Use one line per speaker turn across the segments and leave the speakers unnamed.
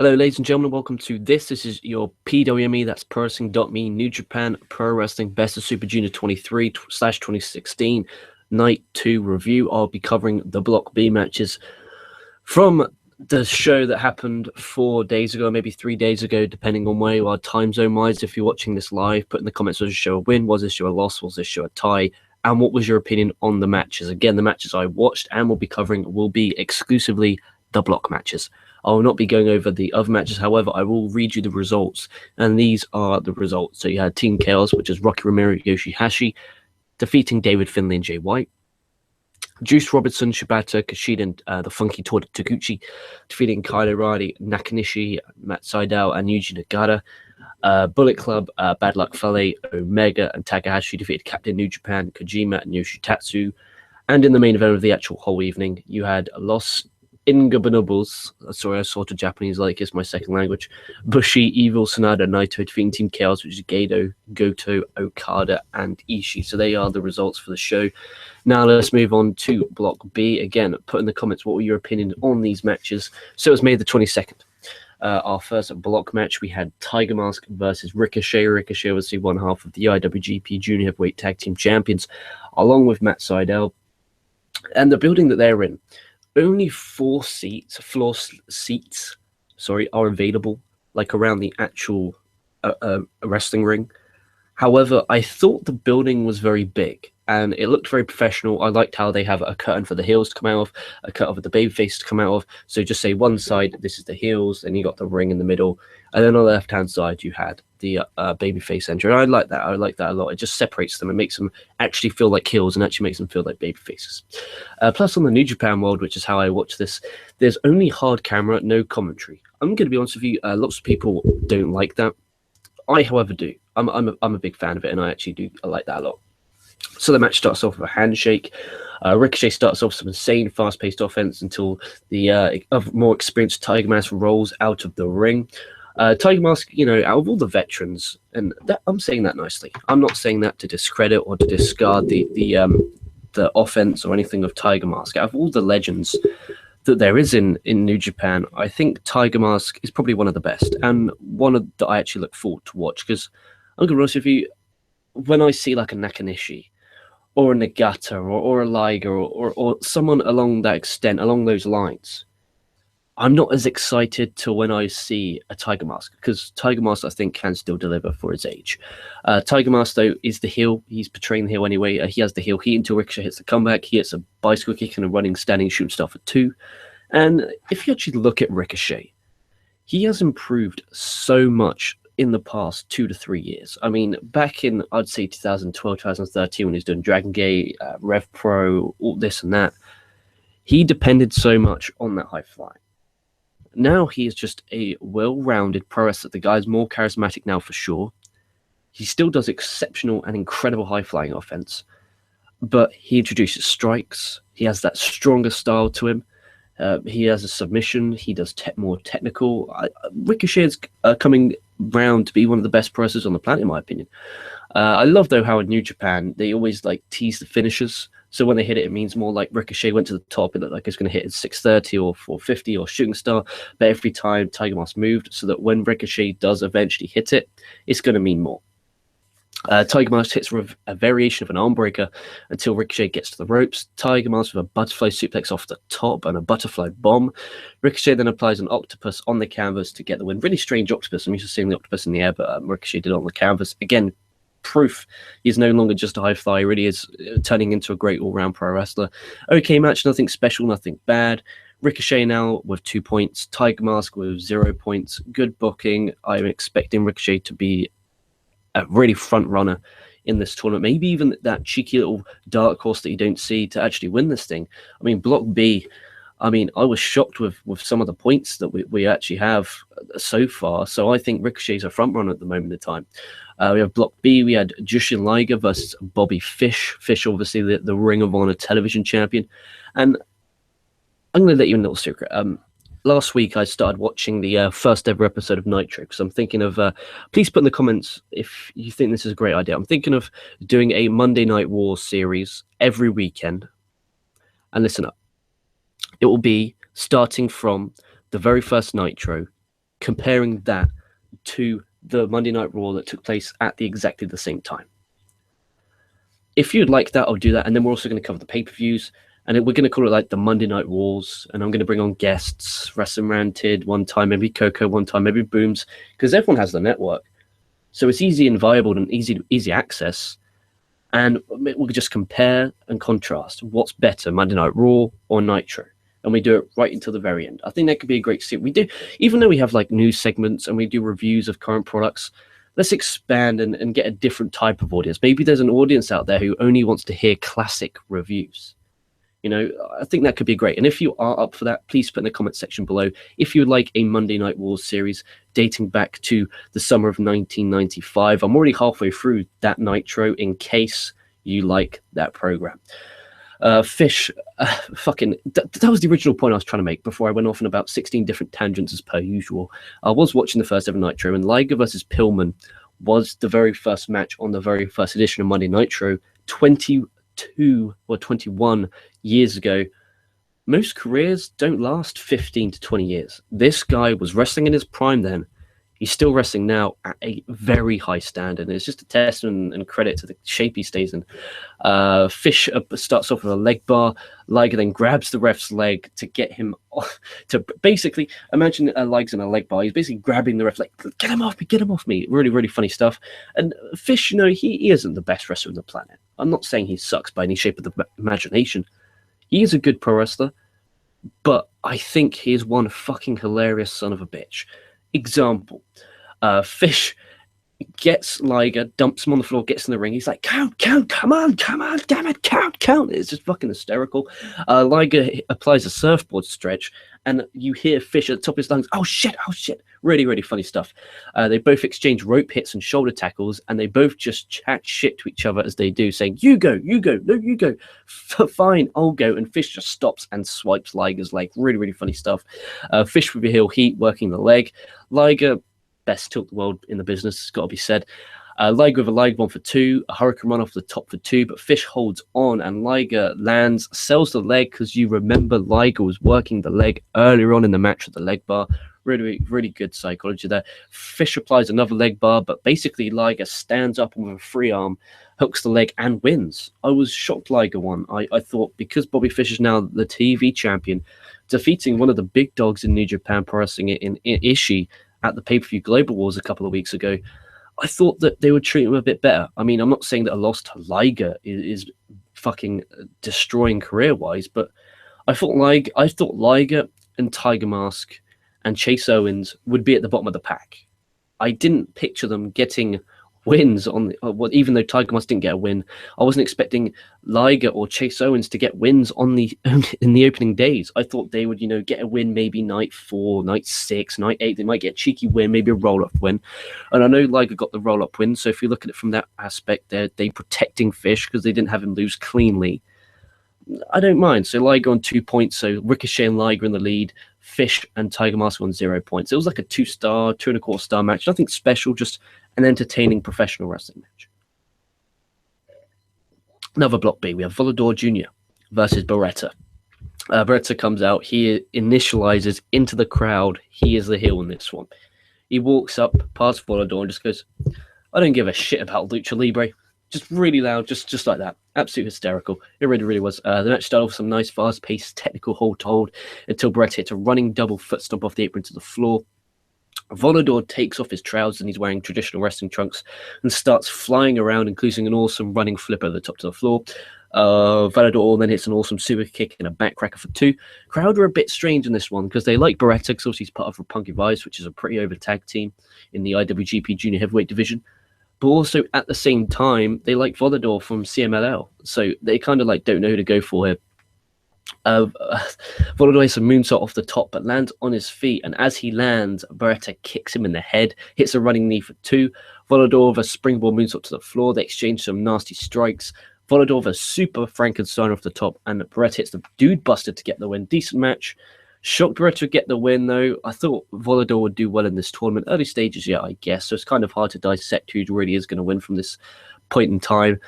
Hello, ladies and gentlemen. Welcome to this. This is your PWME, that's Pro Wrestling.me, New Japan Pro Wrestling Best of Super Junior 23/2016 Night 2 review. I'll be covering the Block B matches from the show that happened 4 days ago, maybe 3 days ago, depending on where you are time zone wise. If you're watching this live, put in the comments, was this show a win? Was this show a loss? Was this show a tie? And what was your opinion on the matches? Again, the matches I watched and will be covering will be exclusively the Block matches. I will not be going over the other matches. However, I will read you the results, and these are the results. So you had Team Chaos, which is Rocky Romero, Yoshihashi, defeating David Finlay and Jay White. Juice Robinson, Shibata, Kushida, and the Funky Taguchi, defeating Kyle O'Reilly, Nakanishi, Matt Sydal, and Yuji Nagata. Bullet Club, Bad Luck Fale, Omega, and Takahashi defeated Captain New Japan, Kojima, and Yoshitatsu. And in the main event of the actual whole evening, you had Los Ingobernables, sorry, I sort of Japanese like it's my second language, Bushi, Evil, Sanada, Naito defeating Team Chaos, which is Gedo, Goto, Okada, and Ishii. So they are the results for the show. Now let's move on to Block B. Again, put in the comments what were your opinion on these matches. So it was May the 22nd. Our first block match, we had Tiger Mask versus Ricochet. Ricochet was the one half of the IWGP Junior Heavyweight Tag Team Champions, along with Matt Sydal. And the building that they're in, only floor seats, are available, like around the actual wrestling ring. However, I thought the building was very big and it looked very professional. I liked how they have a curtain for the heels to come out of, a curtain for the babyface to come out of. So just say one side, this is the heels, and you got the ring in the middle. And then on the left-hand side, you had the babyface entry. And I like that. I like that a lot. It just separates them and makes them actually feel like heels and actually makes them feel like babyfaces. Plus, on the New Japan World, which is how I watch this, there's only hard camera, no commentary. I'm going to be honest with you, lots of people don't like that. I, however, do. I'm a big fan of it, and I actually do. I like that a lot. So the match starts off with a handshake. Ricochet starts off some insane fast-paced offense until the more experienced Tiger Mask rolls out of the ring. Tiger Mask, out of all the veterans, and I'm saying that nicely. I'm not saying that to discredit or to discard the offense or anything of Tiger Mask. Out of all the legends that there is in New Japan, I think Tiger Mask is probably one of the best, and one that I actually look forward to watch, because I'm going to be honest with you, when I see like a Nakanishi or a Nagata or a Liger or someone along that extent, along those lines, I'm not as excited to when I see a Tiger Mask, because Tiger Mask, I think, can still deliver for his age. Tiger Mask, though, is the heel. He's portraying the heel anyway. He has the heel heat until Ricochet hits the comeback. He hits a bicycle kick and a running, standing, shooting star for 2. And if you actually look at Ricochet, he has improved so much in the past 2 to 3 years. I mean, back in, I'd say 2012, 2013, when he was doing Dragon Gate, Rev Pro, all this and that, he depended so much on that high fly. Now he is just a well-rounded pro wrestler. The guy's more charismatic now for sure. He still does exceptional and incredible high-flying offense, but he introduces strikes. He has that stronger style to him. He has a submission. He does more technical. Ricochet is coming round to be one of the best pro wrestlers on the planet, in my opinion. I love, though, how in New Japan, they always tease the finishers. So when they hit it, it means more like Ricochet went to the top. It looked like it's going to hit at 630 or 450 or shooting star. But every time Tiger Mask moved, so that when Ricochet does eventually hit it, it's going to mean more. Tiger Mask hits with a variation of an arm breaker until Ricochet gets to the ropes. Tiger Mask with a butterfly suplex off the top and a butterfly bomb. Ricochet then applies an octopus on the canvas to get the win. Really strange octopus. I'm used to seeing the octopus in the air, but Ricochet did it on the canvas. Again, proof he's no longer just a high flyer. He really is turning into a great all-round pro wrestler. Okay match, nothing special, nothing bad. Ricochet now with 2 points. Tiger Mask with 0 points. Good booking. I'm expecting Ricochet to be a really front runner in this tournament, maybe even that cheeky little dark horse that you don't see to actually win this thing. I mean, Block B, I was shocked with some of the points that we actually have so far. So I think Ricochet's a front runner at the moment in time. We have Block B, we had Jushin Liger versus Bobby Fish. Fish, obviously, the Ring of Honor television champion. And I'm going to let you in a little secret. Last week, I started watching the first ever episode of Nitro, because I'm thinking of, please put in the comments if you think this is a great idea. I'm thinking of doing a Monday Night War series every weekend. And listen up. It will be starting from the very first Nitro comparing that to the Monday Night Raw that took place at exactly the same time. If you'd like that, I'll do that. And then we're also going to cover the pay-per-views. And we're going to call it like the Monday Night Wars. And I'm going to bring on guests, Wrestling Ranted one time, maybe Coco one time, maybe Booms, because everyone has the network. So it's easy and viable and easy access. And we'll just compare and contrast what's better, Monday Night Raw or Nitro. And we do it right until the very end. I think that could be a great series. We do, even though we have like news segments and we do reviews of current products, let's expand and get a different type of audience. Maybe there's an audience out there who only wants to hear classic reviews. You know, I think that could be great. And if you are up for that, please put in the comment section below if you would like a Monday Night Wars series dating back to the summer of 1995. I'm already halfway through that Nitro in case you like that program. Fish, that was the original point I was trying to make before I went off on about 16 different tangents as per usual. I was watching the first ever Nitro, and Liger versus Pillman was the very first match on the very first edition of Monday Nitro 22 or 21 years ago. Most careers don't last 15 to 20 years. This guy was wrestling in his prime then. He's still wrestling now at a very high standard. And it's just a testament and credit to the shape he stays in. Fish starts off with a leg bar. Liger then grabs the ref's leg to get him off. To basically, imagine Liger's in a leg bar. He's basically grabbing the ref like, get him off me. Really, really funny stuff. And Fish, you know, he isn't the best wrestler on the planet. I'm not saying he sucks by any shape of the imagination. He is a good pro wrestler. But I think he is one fucking hilarious son of a bitch. Example, Fish gets Liger, dumps him on the floor, gets in the ring. He's like, count, come on, damn it, count. It's just fucking hysterical. Liger applies a surfboard stretch, and you hear Fish at the top of his lungs, oh shit. Really, really funny stuff. They both exchange rope hits and shoulder tackles, and they both just chat shit to each other as they do, saying, you go, no, you go. Fine, I'll go. And Fish just stops and swipes Liger's leg. Really, really funny stuff. Fish with a heel heat, working the leg. Liger, best tilt the world in the business, it's got to be said. Liger with a leg 1 for 2, a hurricane run off the top for 2, but Fish holds on and Liger lands, sells the leg because you remember Liger was working the leg earlier on in the match with the leg bar. Really, really good psychology there. Fish applies another leg bar, but basically Liger stands up and with a free arm, hooks the leg and wins. I was shocked Liger won. I thought because Bobby Fish is now the TV champion, defeating one of the big dogs in New Japan Pro Wrestling in Ishii at the pay-per-view Global Wars a couple of weeks ago, I thought that they would treat him a bit better. I mean, I'm not saying that a loss to Liger is fucking destroying career-wise, but I thought Liger and Tiger Mask and Chase Owens would be at the bottom of the pack. I didn't picture them getting wins on even though Tiger Mask didn't get a win. I wasn't expecting Liger or Chase Owens to get wins in the opening days. I thought they would, get a win maybe night 4, night 6, night 8. They might get a cheeky win, maybe a roll-up win. And I know Liger got the roll-up win, so if you look at it from that aspect, they protecting Fish because they didn't have him lose cleanly. I don't mind. So Liger on 2 points, so Ricochet and Liger in the lead. Fish and Tiger Mask on 0 points. It was like a 2-star, 2.25-star match. Nothing special, just an entertaining professional wrestling match. Another Block B, we have Volador Jr. versus Beretta. Beretta comes out. He initializes into the crowd. He is the heel in this one. He walks up past Volador and just goes, I don't give a shit about Lucha Libre. Just really loud, just like that. Absolutely hysterical. It really, really was. The match started off with some nice, fast-paced technical hold until Beretta hits a running double foot stomp off the apron to the floor. Volador takes off his trousers and he's wearing traditional wrestling trunks and starts flying around, including an awesome running flip over the top to the floor. Volador then hits an awesome super kick and a backcracker for 2. Crowd are a bit strange in this one because they like Beretta because obviously he's part of Roppongi Vice, which is a pretty over tag team in the IWGP Junior Heavyweight Division. But also at the same time, they like Volador from CMLL. So they kind of don't know who to go for here. Volador hits a moonsault off the top, but lands on his feet. And as he lands, Beretta kicks him in the head, hits a running knee for 2. Volador with a springboard moonsault to the floor. They exchange some nasty strikes. Volador with a super Frankenstein off the top, and Beretta hits the Dude Buster to get the win. Decent match. Shocked Beretta would get the win, though. I thought Volador would do well in this tournament. Early stages, yeah, I guess. So it's kind of hard to dissect who really is going to win from this point in time.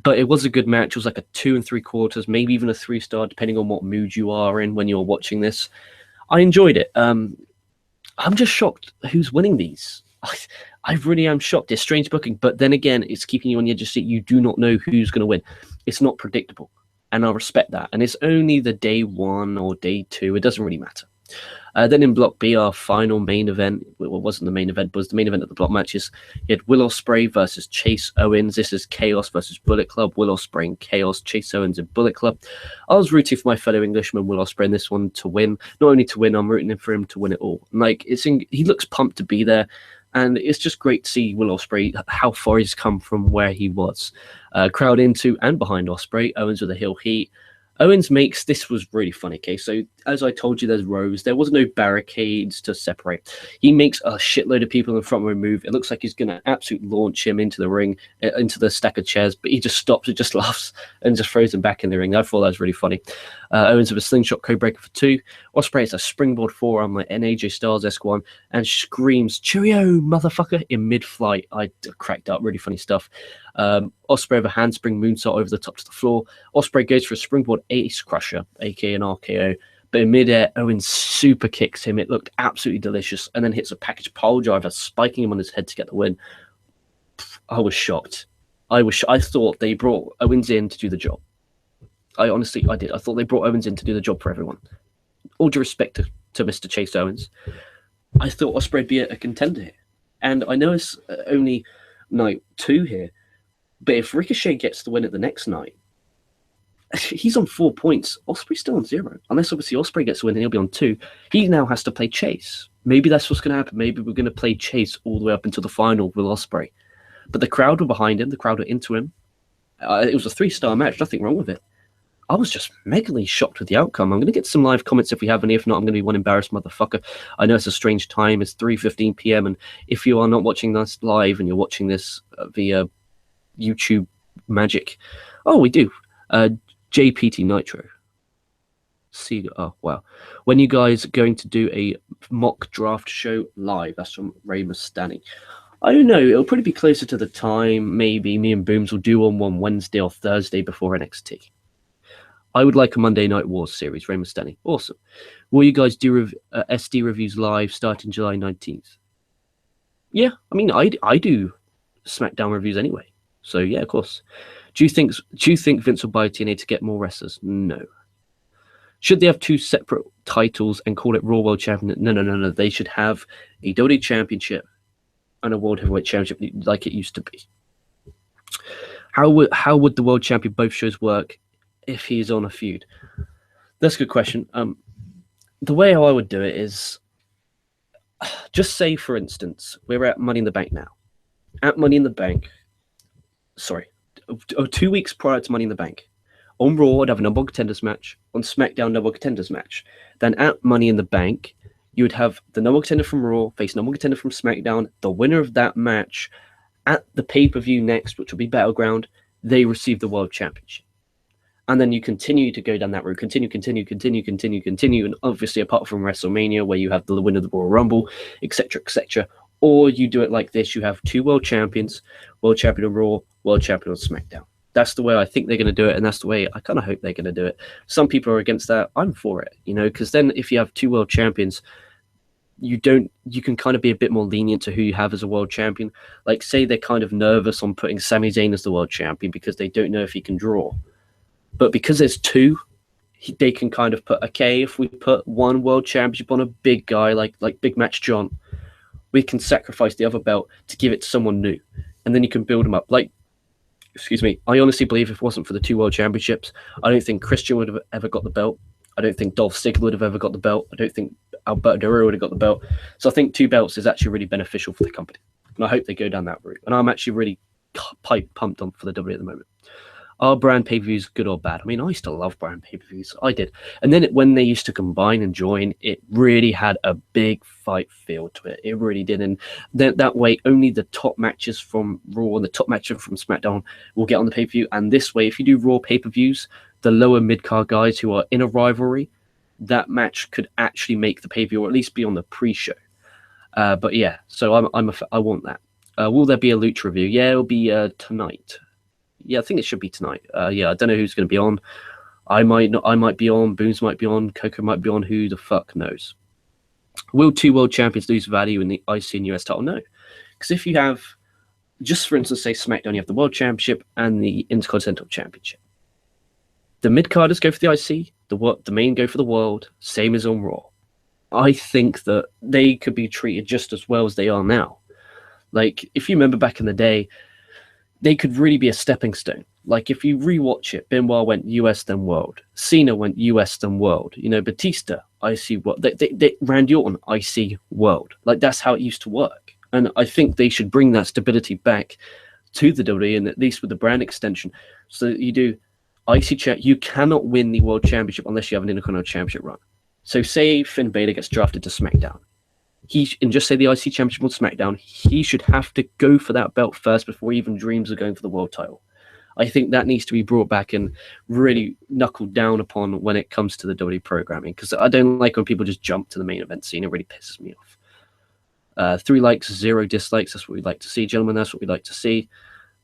But it was a good match. It was like a 2 3/4, maybe even a 3-star, depending on what mood you are in when you're watching this. I enjoyed it. I'm just shocked who's winning these. I really am shocked. It's strange booking, but then again, it's keeping you on the edge of your seat. You do not know who's going to win. It's not predictable, and I respect that. And it's only the day 1 or day 2. It doesn't really matter. Then in Block B, our final main event, well, it wasn't the main event, but was the main event of the block matches. You had Will Ospreay versus Chase Owens. This is Chaos versus Bullet Club. Will Ospreay and Chaos, Chase Owens and Bullet Club. I was rooting for my fellow Englishman, Will Ospreay, in this one to win. Not only to win, I'm rooting for him to win it all. Like, he looks pumped to be there. And it's just great to see Will Ospreay, how far he's come from where he was. Crowd into and behind Ospreay. Owens with a heel heat. Owens makes, this was really funny, okay? So, as I told you, there's rows. There was no barricades to separate. He makes a shitload of people in the front row move. It looks like he's going to absolutely launch him into the ring, into the stack of chairs, but he just stops, and just laughs, and just throws him back in the ring. I thought that was really funny. Owens with a slingshot codebreaker for 2. Ospreay has a springboard forearm like AJ Styles-esque one, and screams, "Cheerio, motherfucker," in mid-flight. I cracked up, really funny stuff. Ospreay with a handspring moonsault over the top to the floor. Ospreay goes for a springboard ace crusher, aka an RKO, but in midair, Owens super kicks him. It looked absolutely delicious, and then hits a package pile driver, spiking him on his head to get the win. I was shocked. I thought they brought Owens in to do the job. I did. I thought they brought Owens in to do the job for everyone. All due respect to Mr. Chase Owens, I thought Ospreay would be a contender here. And I know it's only night 2 here, but if Ricochet gets the win at the next night, he's on 4 points. Ospreay's still on 0. Unless obviously Ospreay gets the win and he'll be on 2. He now has to play Chase. Maybe that's what's going to happen. Maybe we're going to play Chase all the way up until the final with Ospreay. But the crowd were behind him. The crowd were into him. It was a 3-star match. Nothing wrong with it. I was just megally shocked with the outcome. I'm going to get some live comments if we have any. If not, I'm going to be one embarrassed motherfucker. I know it's a strange time. It's 3:15 p.m. And if you are not watching this live and you're watching this via YouTube magic, oh, we do. JPT Nitro. See, oh wow. When you guys are going to do a mock draft show live? That's from Ray Mustani. I don't know. It'll probably be closer to the time. Maybe me and Booms will do on Wednesday or Thursday before NXT. I would like a Monday Night Wars series, Ray Mustani. Awesome. Will you guys do SD reviews live starting July 19th? Yeah, I mean, I do SmackDown reviews anyway. So yeah, of course. Do you think Vince will buy TNA to get more wrestlers? No. Should they have 2 separate titles and call it Raw World Champion? No. They should have a WWE Championship and a World Heavyweight Championship like it used to be. How would the World Champion both shows work if he's on a feud? That's a good question. The way how I would do it is, just say, for instance, we're at Money in the Bank now. At Money in the Bank, 2 weeks prior to Money in the Bank, on Raw, I'd have a number one contenders match. On SmackDown, number one contenders match. Then at Money in the Bank, you would have the number one contender from Raw face number one contender from SmackDown. The winner of that match at the pay-per-view next, which will be Battleground, they receive the World Championship. And then you continue to go down that route, continue. And obviously, apart from WrestleMania, where you have the winner of the Royal Rumble, etc. Or you do it like this. You have 2 world champions, world champion on Raw, world champion on SmackDown. That's the way I think they're going to do it. And that's the way I kind of hope they're going to do it. Some people are against that. I'm for it, because then if you have 2 world champions, you can kind of be a bit more lenient to who you have as a world champion. Like, say they're kind of nervous on putting Sami Zayn as the world champion because they don't know if he can draw. But because there's 2, they can kind of put, okay, if we put 1 world championship on a big guy like Big Match John, we can sacrifice the other belt to give it to someone new. And then you can build them up. Like, I honestly believe if it wasn't for the 2 world championships, I don't think Christian would have ever got the belt. I don't think Dolph Ziggler would have ever got the belt. I don't think Alberto Del Rio would have got the belt. So I think 2 belts is actually really beneficial for the company. And I hope they go down that route. And I'm actually really pumped on for the WWE at the moment. Are brand pay-per-views good or bad? I mean, I used to love brand pay-per-views. I did. And then when they used to combine and join, it really had a big fight feel to it. It really did. And that way, only the top matches from Raw and the top matches from SmackDown will get on the pay-per-view. And this way, if you do Raw pay-per-views, the lower mid-card guys who are in a rivalry, that match could actually make the pay-per-view, or at least be on the pre-show. But yeah, so I want that. Will there be a Lucha review? Yeah, it'll be tonight. Yeah, I think it should be tonight. Yeah, I don't know who's going to be on. I might not. I might be on. Booms might be on. Coco might be on. Who the fuck knows? Will two world champions lose value in the IC and US title? No. Because if you have, just for instance, say SmackDown, you have the World Championship and the Intercontinental Championship. The mid-carders go for the IC, the main go for the World, same as on Raw. I think that they could be treated just as well as they are now. Like, if you remember back in the day, they could really be a stepping stone. Like, if you rewatch it, Benoit went US then World. Cena went US then World. You know, Batista, IC World. Randy Orton, IC World. Like, that's how it used to work. And I think they should bring that stability back to the WWE, and at least with the brand extension. So you do IC Champ. You cannot win the World Championship unless you have an Intercontinental Championship run. So say Finn Balor gets drafted to SmackDown. And just say the IC Championship on SmackDown, he should have to go for that belt first before he even dreams of going for the world title. I think that needs to be brought back and really knuckled down upon when it comes to the WWE programming, because I don't like when people just jump to the main event scene. It really pisses me off. 3 likes, 0 dislikes. That's what we'd like to see, gentlemen. That's what we'd like to see.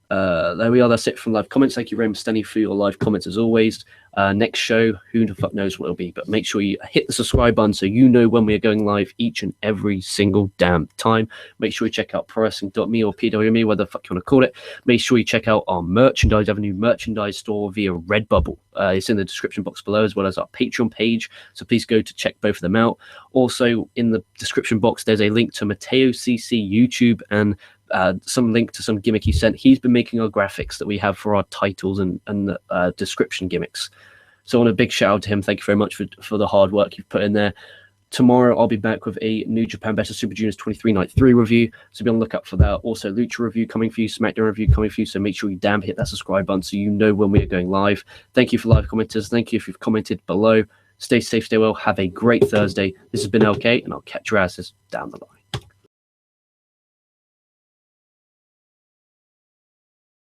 There we are. That's it from live comments. Thank you very much, Stanley, for your live comments as always. Next show, who the fuck knows what it'll be, but make sure you hit the subscribe button so you know when we are going live each and every single damn time. Make sure you check out ProWrestling.me or PWME, whatever the fuck you want to call it. Make sure you check out our merchandise. We have a new merchandise store via Redbubble. It's in the description box below, as well as our Patreon page, so please go to check both of them out. Also, in the description box, there's a link to Matteo CC YouTube and some link to some gimmick he sent. He's been making our graphics that we have for our titles and description gimmicks. So I want a big shout out to him. Thank you very much for the hard work you've put in there. Tomorrow I'll be back with a New Japan Better Super Juniors 23 Night 3 review, so be on the lookout for that. Also, Lucha review coming for you, SmackDown review coming for you, so make sure you damn hit that subscribe button so you know when we are going live. Thank you for live commenters. Thank you if you've commented below. Stay safe, stay well. Have a great Thursday. This has been LK, and I'll catch your asses down the line.